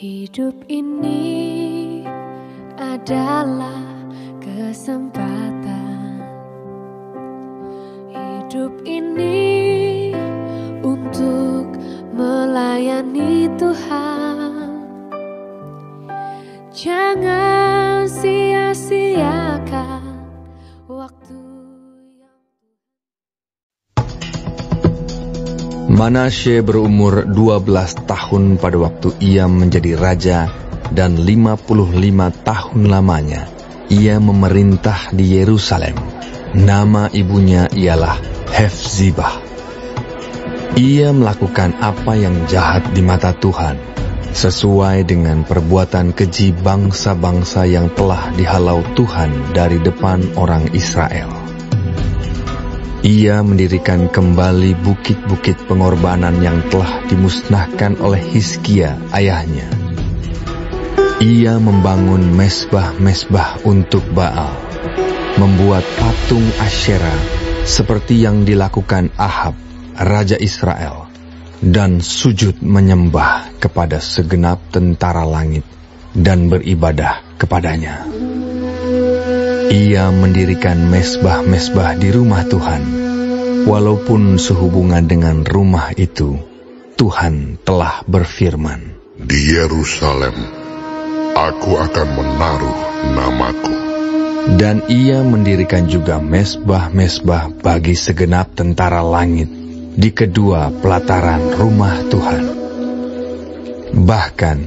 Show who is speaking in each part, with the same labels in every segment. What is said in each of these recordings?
Speaker 1: Hidup ini adalah kesempatan. Hidup ini untuk melayani Tuhan. Jangan sia-siakan waktu.
Speaker 2: Manasye berumur 12 tahun pada waktu ia menjadi raja, dan 55 tahun lamanya ia memerintah di Yerusalem. Nama ibunya ialah Hefzibah. Ia melakukan apa yang jahat di mata Tuhan, sesuai dengan perbuatan keji bangsa-bangsa yang telah dihalau Tuhan dari depan orang Israel. Ia mendirikan kembali bukit-bukit pengorbanan yang telah dimusnahkan oleh Hizkia ayahnya. Ia membangun mesbah-mesbah untuk Baal, membuat patung Asyera seperti yang dilakukan Ahab, raja Israel, dan sujud menyembah kepada segenap tentara langit dan beribadah kepadanya. Ia mendirikan mesbah-mesbah di rumah Tuhan, walaupun sehubungan dengan rumah itu, Tuhan telah berfirman,
Speaker 3: "Di Yerusalem, aku akan menaruh namaku."
Speaker 2: Dan ia mendirikan juga mesbah-mesbah bagi segenap tentara langit di kedua pelataran rumah Tuhan. Bahkan,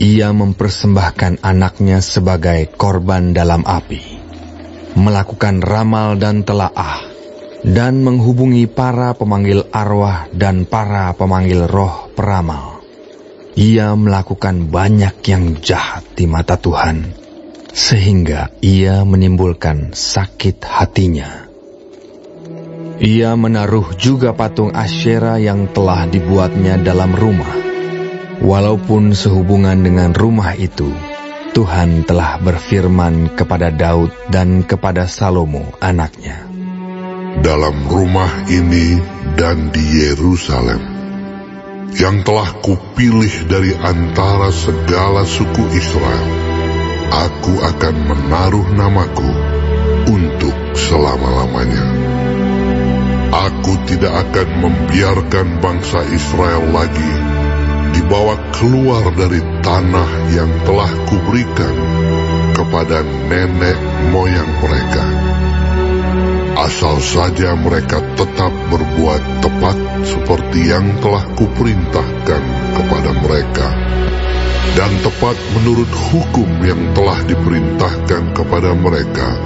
Speaker 2: ia mempersembahkan anaknya sebagai korban dalam api, melakukan ramal dan telaah, dan menghubungi para pemanggil arwah dan para pemanggil roh peramal. Ia melakukan banyak yang jahat di mata Tuhan, sehingga ia menimbulkan sakit hatinya. Ia menaruh juga patung Asyera yang telah dibuatnya dalam rumah, walaupun sehubungan dengan rumah itu, Tuhan telah berfirman kepada Daud dan kepada Salomo anaknya,
Speaker 3: "Dalam rumah ini dan di Yerusalem, yang telah kupilih dari antara segala suku Israel, aku akan menaruh namaku untuk selama-lamanya. Aku tidak akan membiarkan bangsa Israel lagi dibawa keluar dari tanah yang telah kuberikan kepada nenek moyang mereka, asal saja mereka tetap berbuat tepat seperti yang telah kuperintahkan kepada mereka, dan tepat menurut hukum yang telah diperintahkan kepada mereka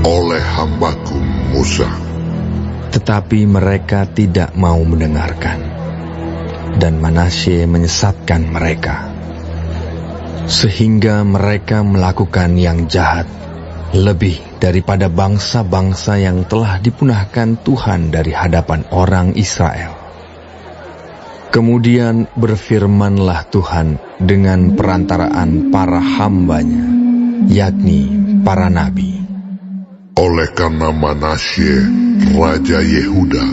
Speaker 3: oleh hambaku Musa."
Speaker 2: Tetapi mereka tidak mau mendengarkan, dan Manasye menyesatkan mereka, sehingga mereka melakukan yang jahat lebih daripada bangsa-bangsa yang telah dipunahkan Tuhan dari hadapan orang Israel. Kemudian berfirmanlah Tuhan dengan perantaraan para hambanya, yakni para nabi,
Speaker 3: "Oleh karena Manasye, Raja Yehuda,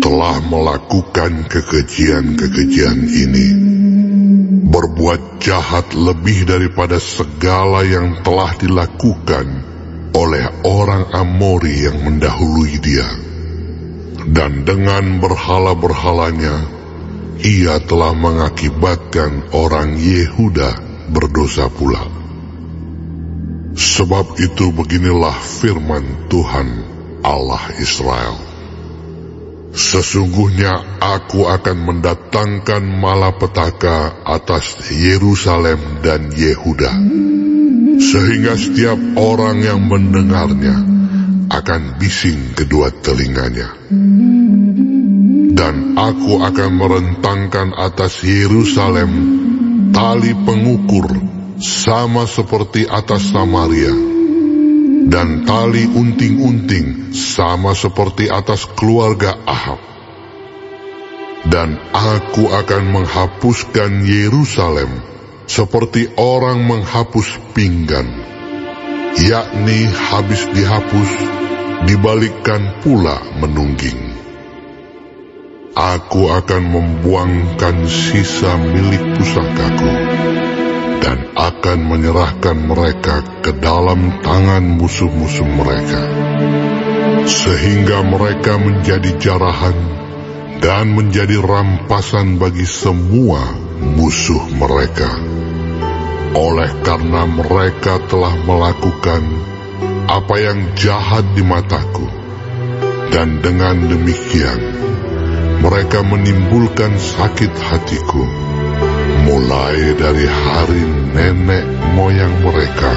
Speaker 3: telah melakukan kekejian-kekejian ini, berbuat jahat lebih daripada segala yang telah dilakukan oleh orang Amori yang mendahului dia, dan dengan berhala-berhalanya, ia telah mengakibatkan orang Yehuda berdosa pula. Sebab itu beginilah firman Tuhan Allah Israel, sesungguhnya aku akan mendatangkan malapetaka atas Yerusalem dan Yehuda, sehingga setiap orang yang mendengarnya akan bising kedua telinganya. Dan aku akan merentangkan atas Yerusalem tali pengukur sama seperti atas Samaria, dan tali unting-unting sama seperti atas keluarga Ahab. Dan aku akan menghapuskan Yerusalem seperti orang menghapus pinggan, yakni habis dihapus, dibalikkan pula menungging. Aku akan membuangkan sisa milik pusakaku akan menyerahkan mereka ke dalam tangan musuh-musuh mereka, sehingga mereka menjadi jarahan dan menjadi rampasan bagi semua musuh mereka. Oleh karena mereka telah melakukan apa yang jahat di mataku, dan dengan demikian mereka menimbulkan sakit hatiku, mulai dari hari nenek moyang mereka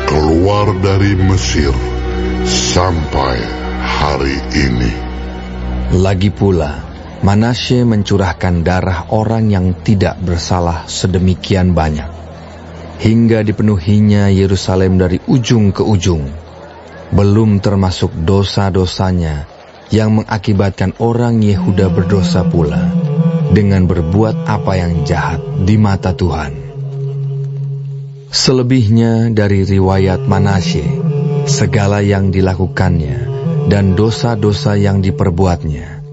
Speaker 3: keluar dari Mesir sampai hari ini.
Speaker 2: Lagi pula, Manasye mencurahkan darah orang yang tidak bersalah sedemikian banyak, hingga dipenuhinya Yerusalem dari ujung ke ujung, belum termasuk dosa-dosanya yang mengakibatkan orang Yehuda berdosa pula dengan berbuat apa yang jahat di mata Tuhan. Selebihnya dari riwayat Manasye, segala yang dilakukannya dan dosa-dosa yang diperbuatnya,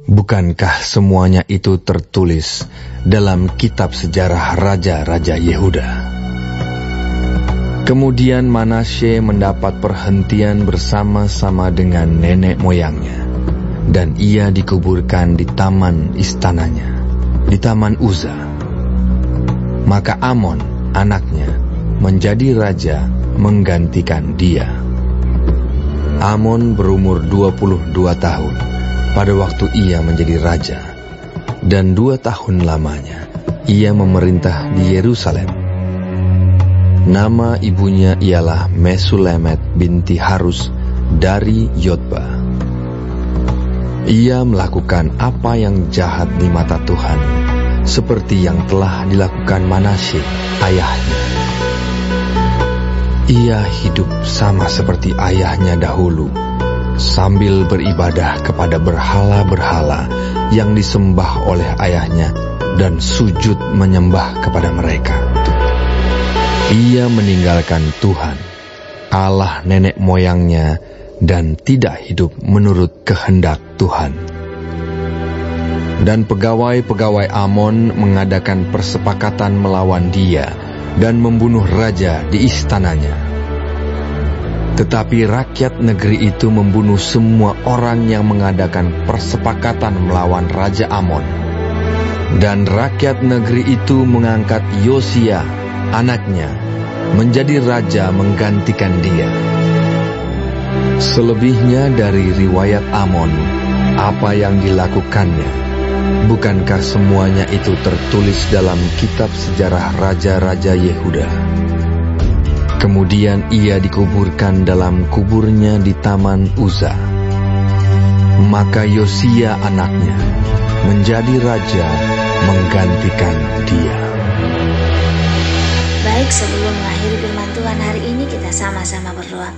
Speaker 2: bukankah semuanya itu tertulis dalam kitab sejarah raja-raja Yehuda? Kemudian Manasye mendapat perhentian bersama-sama dengan nenek moyangnya, dan ia dikuburkan di taman istananya, di taman Uza. Maka Amon, anaknya, menjadi raja menggantikan dia. Amon berumur 22 tahun pada waktu ia menjadi raja, dan 2 tahun lamanya ia memerintah di Yerusalem. Nama ibunya ialah Mesulemet binti Harus dari Yotba. Ia melakukan apa yang jahat di mata Tuhan, seperti yang telah dilakukan Manasye ayahnya. Ia hidup sama seperti ayahnya dahulu, sambil beribadah kepada berhala-berhala yang disembah oleh ayahnya dan sujud menyembah kepada mereka. Ia meninggalkan Tuhan, Allah nenek moyangnya, dan tidak hidup menurut kehendak Tuhan. Dan pegawai-pegawai Amon mengadakan persepakatan melawan dia dan membunuh raja di istananya. Tetapi rakyat negeri itu membunuh semua orang yang mengadakan persepakatan melawan Raja Amon. Dan rakyat negeri itu mengangkat Yosia, anaknya, menjadi raja menggantikan dia. Selebihnya dari riwayat Amon, apa yang dilakukannya, bukankah semuanya itu tertulis dalam kitab sejarah raja-raja Yehuda? Kemudian ia dikuburkan dalam kuburnya di taman Uza. Maka Yosia anaknya menjadi raja menggantikan dia.
Speaker 4: Baik, sebelum mengakhiri firman Tuhan hari ini, kita sama-sama berdoa.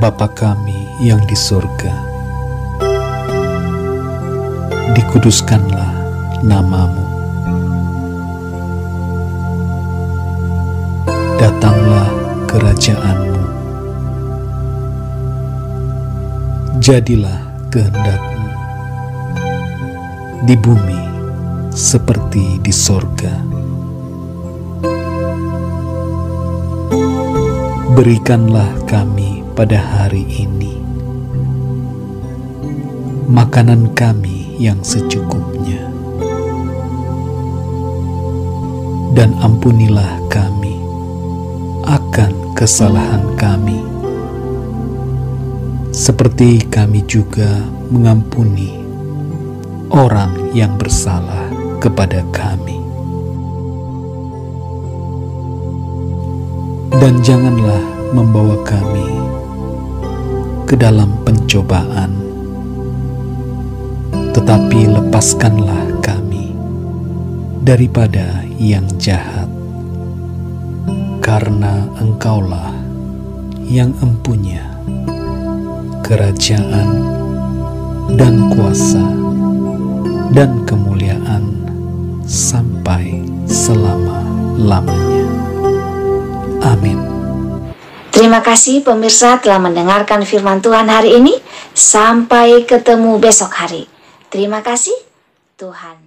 Speaker 5: Bapa kami yang di surga, dikuduskanlah nama-Mu. Datanglah kerajaan-Mu. Jadilah kehendak-Mu di bumi seperti di sorga. Berikanlah kami pada hari ini makanan kami yang secukupnya, dan ampunilah kami akan kesalahan kami, seperti kami juga mengampuni orang yang bersalah kepada kami. Dan janganlah membawa kami ke dalam pencobaan, tetapi lepaskanlah kami daripada yang jahat, karena Engkaulah yang empunya kerajaan dan kuasa dan kemuliaan sampai selama-lamanya. Amin.
Speaker 4: Terima kasih pemirsa telah mendengarkan firman Tuhan hari ini. Sampai ketemu besok hari. Terima kasih, Tuhan